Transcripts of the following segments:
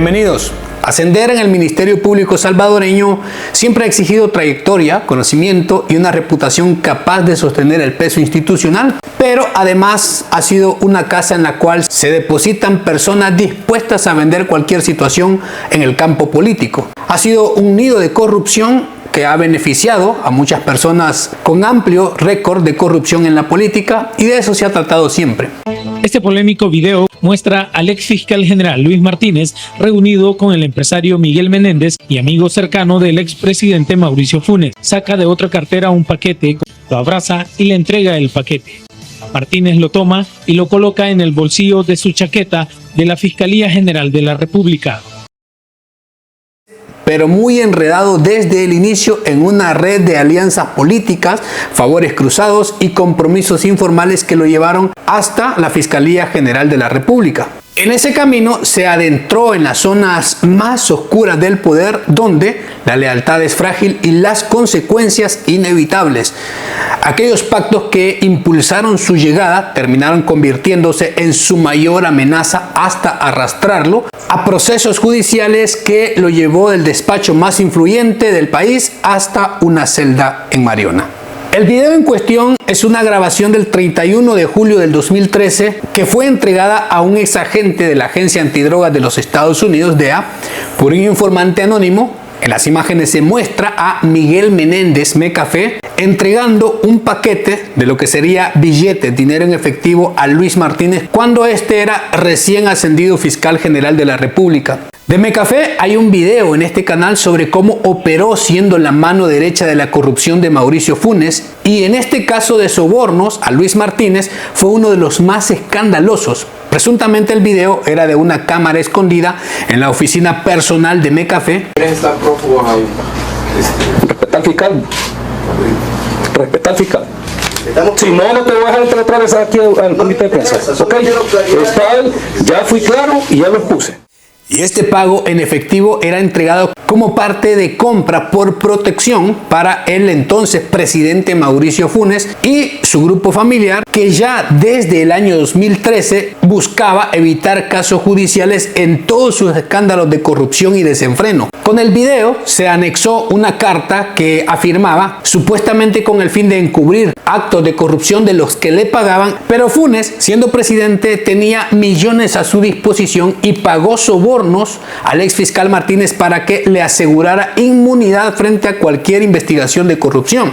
Bienvenidos. Ascender en el Ministerio Público salvadoreño siempre ha exigido trayectoria, conocimiento y una reputación capaz de sostener el peso institucional, pero además ha sido una casa en la cual se depositan personas dispuestas a vender cualquier situación en el campo político. Ha sido un nido de corrupción que ha beneficiado a muchas personas con amplio récord de corrupción en la política, y de eso se ha tratado siempre. Este polémico video muestra al ex fiscal general Luis Martínez reunido con el empresario Miguel Menéndez y amigo cercano del expresidente Mauricio Funes. Saca de otra cartera un paquete, lo abraza y le entrega el paquete. Martínez lo toma y lo coloca en el bolsillo de su chaqueta de la Fiscalía General de la República. Pero muy enredado desde el inicio en una red de alianzas políticas, favores cruzados y compromisos informales que lo llevaron hasta la Fiscalía General de la República. En ese camino se adentró en las zonas más oscuras del poder, donde la lealtad es frágil y las consecuencias inevitables. Aquellos pactos que impulsaron su llegada terminaron convirtiéndose en su mayor amenaza, hasta arrastrarlo a procesos judiciales que lo llevó del despacho más influyente del país hasta una celda en Mariona. El video en cuestión es una grabación del 31 de julio del 2013 que fue entregada a un exagente de la Agencia Antidrogas de los Estados Unidos, DEA, por un informante anónimo. En las imágenes se muestra a Miguel Menéndez, Mecafé, entregando un paquete de lo que sería billetes, dinero en efectivo, a Luis Martínez cuando este era recién ascendido fiscal general de la República. De Mecafé hay un video en este canal sobre cómo operó siendo la mano derecha de la corrupción de Mauricio Funes, y en este caso de sobornos a Luis Martínez fue uno de los más escandalosos. Presuntamente el video era de una cámara escondida en la oficina personal de Mecafé. Están prófugos ahí. Respeta al fiscal. Respeta al fiscal. Si no, no te voy a dejar entrar otra vez aquí al comité de prensa. Okay. Ya fui claro y ya lo puse. Y este pago en efectivo era entregado como parte de compra por protección para el entonces presidente Mauricio Funes y su grupo familiar, que ya desde el año 2013 buscaba evitar casos judiciales en todos sus escándalos de corrupción y desenfreno. Con el video se anexó una carta que afirmaba, supuestamente con el fin de encubrir actos de corrupción de los que le pagaban, pero Funes, siendo presidente, tenía millones a su disposición y pagó sobornos al ex fiscal Martínez para que le asegurara inmunidad frente a cualquier investigación de corrupción.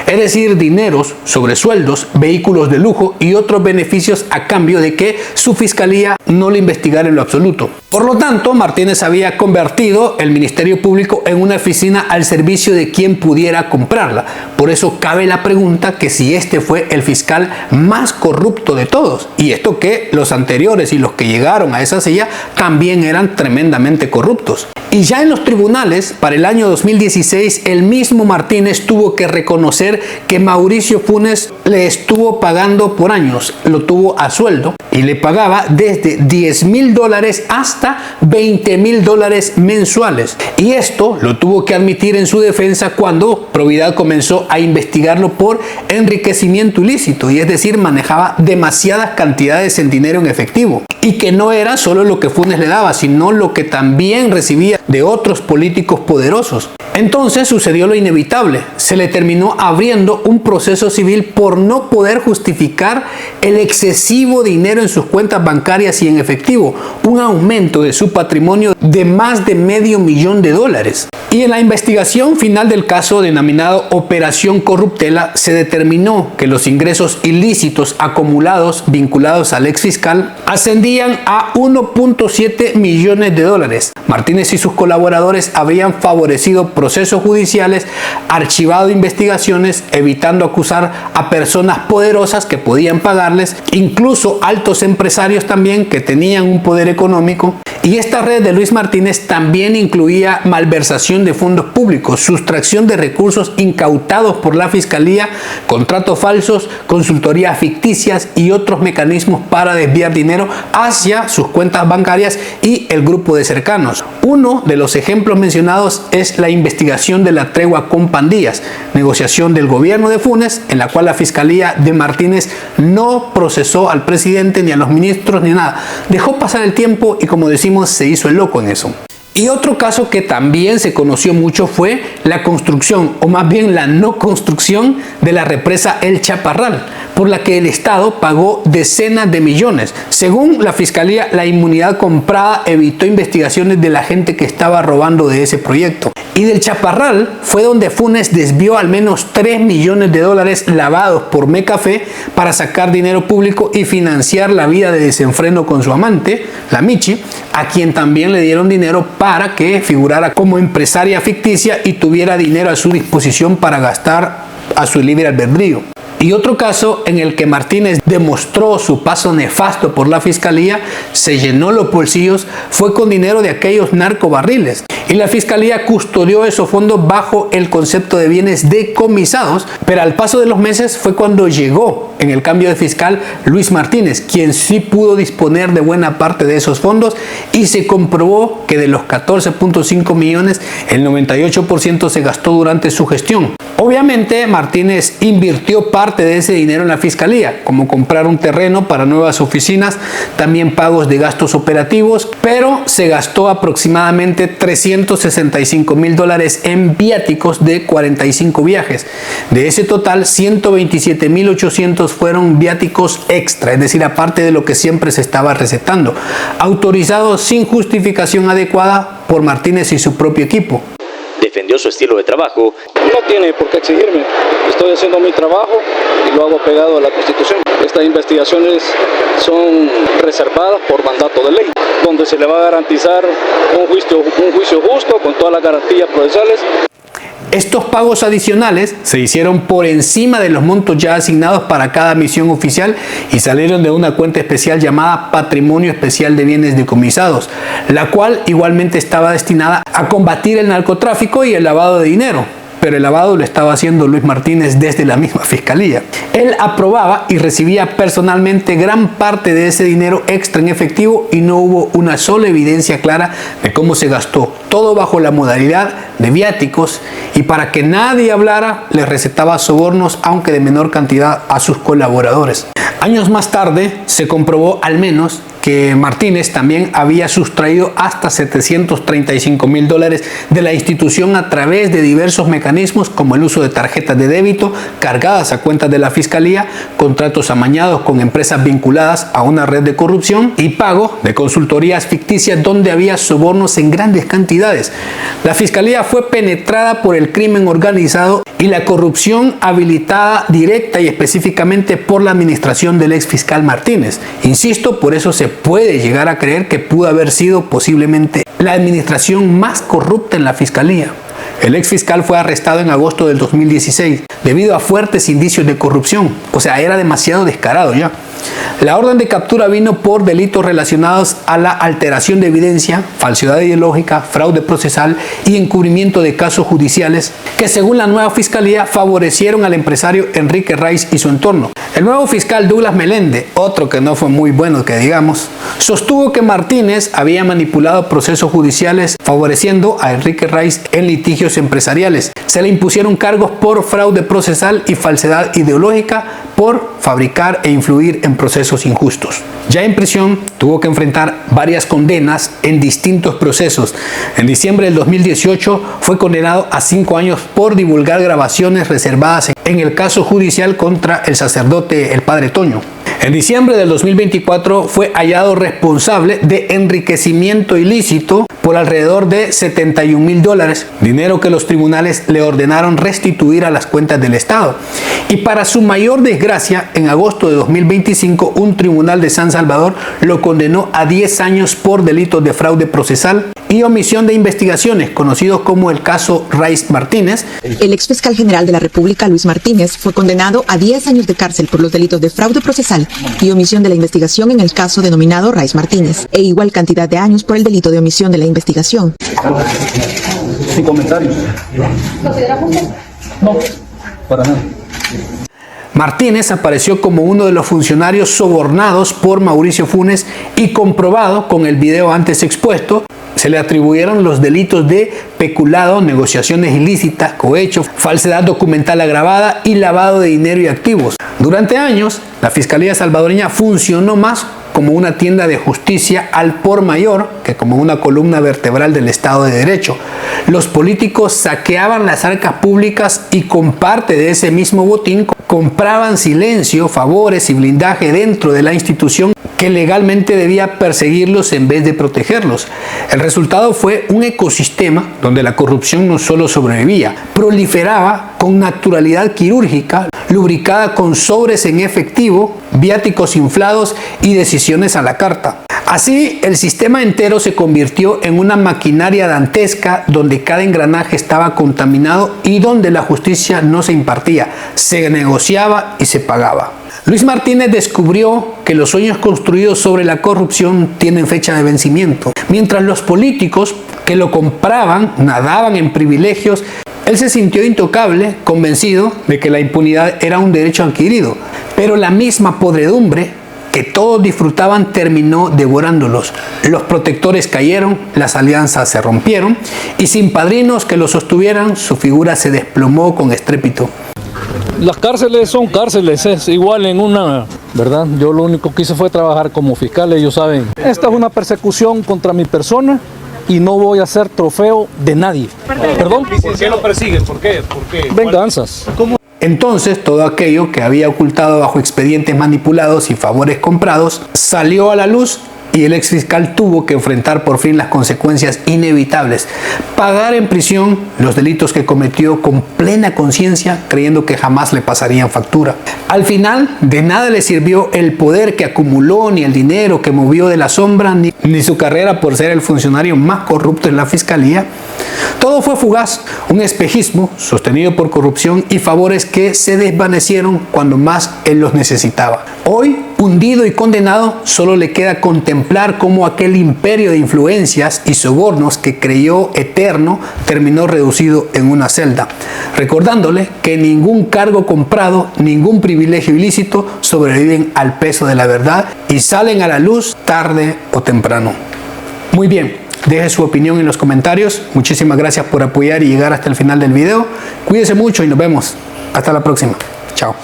Es decir, dineros, sobresueldos, vehículos de lujo y otros beneficios a cambio de que su fiscalía no lo investigara en lo absoluto. Por lo tanto, Martínez había convertido el Ministerio Público en una oficina al servicio de quien pudiera comprarla. Por eso cabe la pregunta que si este fue el fiscal más corrupto de todos. Y esto que los anteriores y los que llegaron a esa silla también eran tremendamente corruptos. Y ya en los tribunales, para el año 2016, el mismo Martínez tuvo que reconocer que Mauricio Funes le estuvo pagando por años, lo tuvo a sueldo y le pagaba desde $10,000 hasta $20,000 mensuales. Y esto lo tuvo que admitir en su defensa cuando Providad comenzó a investigarlo por enriquecimiento ilícito, y es decir, manejaba demasiadas cantidades en dinero en efectivo, y que no era solo lo que Funes le daba, sino lo que también recibía de otros políticos poderosos. Entonces sucedió lo inevitable, se le terminó abriendo un proceso civil por no poder justificar el excesivo dinero en sus cuentas bancarias y en efectivo, un aumento de su patrimonio de más de $500,000. Y en la investigación final del caso denominado Operación Corruptela se determinó que los ingresos ilícitos acumulados vinculados al ex fiscal ascendían a $1.7 millones. Martínez y sus colaboradores habrían favorecido procesos judiciales, archivado investigaciones, evitando acusar a personas poderosas que podían pagarles, incluso altos empresarios también que tenían un poder económico. Y esta red de Luis Martínez también incluía malversación de fondos públicos, sustracción de recursos incautados por la Fiscalía, contratos falsos, consultorías ficticias y otros mecanismos para desviar dinero hacia sus cuentas bancarias y el grupo de cercanos. Uno de los ejemplos mencionados es la investigación de la tregua con pandillas, negociación del gobierno de Funes, en la cual la Fiscalía de Martínez no procesó al presidente ni a los ministros ni nada. Dejó pasar el tiempo y, como decimos decimos, se hizo el loco en eso. Y otro caso que también se conoció mucho fue la construcción, o más bien la no construcción de la represa El Chaparral, por la que el Estado pagó decenas de millones. Según la Fiscalía, la inmunidad comprada evitó investigaciones de la gente que estaba robando de ese proyecto. Y del Chaparral fue donde Funes desvió al menos 3 millones de dólares lavados por Mecafé para sacar dinero público y financiar la vida de desenfreno con su amante, la Michi, a quien también le dieron dinero para que figurara como empresaria ficticia y tuviera dinero a su disposición para gastar a su libre albedrío. Y otro caso en el que Martínez demostró su paso nefasto por la Fiscalía, se llenó los bolsillos, fue con dinero de aquellos narcobarriles. Y la Fiscalía custodió esos fondos bajo el concepto de bienes decomisados, pero al paso de los meses fue cuando llegó en el cambio de fiscal Luis Martínez, quien sí pudo disponer de buena parte de esos fondos, y se comprobó que de los 14.5 millones, el 98% se gastó durante su gestión. Obviamente Martínez invirtió parte de ese dinero en la Fiscalía, como comprar un terreno para nuevas oficinas, también pagos de gastos operativos, pero se gastó aproximadamente 365,000 dólares en viáticos de 45 viajes. De ese total, 127,800 fueron viáticos extra, es decir, aparte de lo que siempre se estaba recetando, autorizados sin justificación adecuada por Martínez y su propio equipo. Defendió su estilo de trabajo. No tiene por qué exigirme. Estoy haciendo mi trabajo y lo hago pegado a la Constitución. Estas investigaciones son reservadas por mandato de ley, donde se le va a garantizar un juicio justo con todas las garantías procesales. Estos pagos adicionales se hicieron por encima de los montos ya asignados para cada misión oficial y salieron de una cuenta especial llamada Patrimonio Especial de Bienes Decomisados, la cual igualmente estaba destinada a combatir el narcotráfico y el lavado de dinero. Pero el lavado lo estaba haciendo Luis Martínez desde la misma Fiscalía. Él aprobaba y recibía personalmente gran parte de ese dinero extra en efectivo y no hubo una sola evidencia clara de cómo se gastó. Todo bajo la modalidad de viáticos, y para que nadie hablara, le recetaba sobornos, aunque de menor cantidad, a sus colaboradores. Años más tarde se comprobó al menos que Martínez también había sustraído hasta 735,000 dólares de la institución a través de diversos mecanismos, como el uso de tarjetas de débito cargadas a cuentas de la Fiscalía, contratos amañados con empresas vinculadas a una red de corrupción y pago de consultorías ficticias donde había sobornos en grandes cantidades. La Fiscalía fue penetrada por el crimen organizado y la corrupción habilitada directa y específicamente por la administración del ex fiscal Martínez. Insisto, por eso se puede llegar a creer que pudo haber sido posiblemente la administración más corrupta en la Fiscalía. El ex fiscal fue arrestado en agosto del 2016 debido a fuertes indicios de corrupción. O sea, era demasiado descarado ya. La orden de captura vino por delitos relacionados a la alteración de evidencia, falsedad ideológica, fraude procesal y encubrimiento de casos judiciales que, según la nueva Fiscalía, favorecieron al empresario Enrique Raiz y su entorno. El nuevo fiscal Douglas Melende, otro que no fue muy bueno que digamos, sostuvo que Martínez había manipulado procesos judiciales favoreciendo a Enrique Raiz en litigios empresariales. Se le impusieron cargos por fraude procesal y falsedad ideológica por fabricar e influir en procesos injustos. Ya en prisión, tuvo que enfrentar varias condenas en distintos procesos. En diciembre del 2018 fue condenado a 5 años por divulgar grabaciones reservadas en el caso judicial contra el sacerdote el Padre Toño. En diciembre del 2024 fue hallado responsable de enriquecimiento ilícito por alrededor de 71,000 dólares, dinero que los tribunales le ordenaron restituir a las cuentas del Estado. Y para su mayor desgracia, en agosto de 2025, un tribunal de San Salvador lo condenó a 10 años por delitos de fraude procesal y omisión de investigaciones, conocidos como el caso Raiz Martínez. El ex fiscal general de la República, Luis Martínez, fue condenado a 10 años de cárcel por los delitos de fraude procesal y omisión de la investigación en el caso denominado Raiz Martínez, e igual cantidad de años por el delito de omisión de la investigación. Sin comentarios. ¿Considera justo? No, para nada. Martínez apareció como uno de los funcionarios sobornados por Mauricio Funes y comprobado con el video antes expuesto. Se le atribuyeron los delitos de peculado, negociaciones ilícitas, cohecho, falsedad documental agravada y lavado de dinero y activos. Durante años, la Fiscalía salvadoreña funcionó más como una tienda de justicia al por mayor que como una columna vertebral del Estado de Derecho. Los políticos saqueaban las arcas públicas y con parte de ese mismo botín compraban silencio, favores y blindaje dentro de la institución que legalmente debía perseguirlos en vez de protegerlos. El resultado fue un ecosistema donde la corrupción no solo sobrevivía, proliferaba con naturalidad quirúrgica, lubricada con sobres en efectivo, viáticos inflados y decisiones a la carta. Así, el sistema entero se convirtió en una maquinaria dantesca donde cada engranaje estaba contaminado y donde la justicia no se impartía, se negociaba y se pagaba. Luis Martínez descubrió que los sueños construidos sobre la corrupción tienen fecha de vencimiento. Mientras los políticos que lo compraban nadaban en privilegios, él se sintió intocable, convencido de que la impunidad era un derecho adquirido. Pero la misma podredumbre que todos disfrutaban terminó devorándolos. Los protectores cayeron, las alianzas se rompieron y sin padrinos que lo sostuvieran, su figura se desplomó con estrépito. Las cárceles son cárceles, es igual en una, ¿verdad? Yo lo único que hice fue trabajar como fiscal, ellos saben. Esta es una persecución contra mi persona y no voy a ser trofeo de nadie. ¿Perdón? ¿Por qué lo persiguen? ¿Por qué? Venganzas. Entonces, todo aquello que había ocultado bajo expedientes manipulados y favores comprados salió a la luz y el exfiscal tuvo que enfrentar por fin las consecuencias inevitables. Pagar en prisión los delitos que cometió con plena conciencia, creyendo que jamás le pasarían factura. Al final, de nada le sirvió el poder que acumuló, ni el dinero que movió de la sombra, ni su carrera por ser el funcionario más corrupto en la fiscalía. Todo fue fugaz, un espejismo sostenido por corrupción y favores que se desvanecieron cuando más él los necesitaba. Hoy, hundido y condenado, solo le queda contemplar cómo aquel imperio de influencias y sobornos que creyó eterno terminó reducido en una celda, recordándole que ningún cargo comprado, ningún privilegio ilícito sobreviven al peso de la verdad y salen a la luz tarde o temprano. Muy bien. Deje su opinión en los comentarios. Muchísimas gracias por apoyar y llegar hasta el final del video. Cuídese mucho y nos vemos. Hasta la próxima. Chao.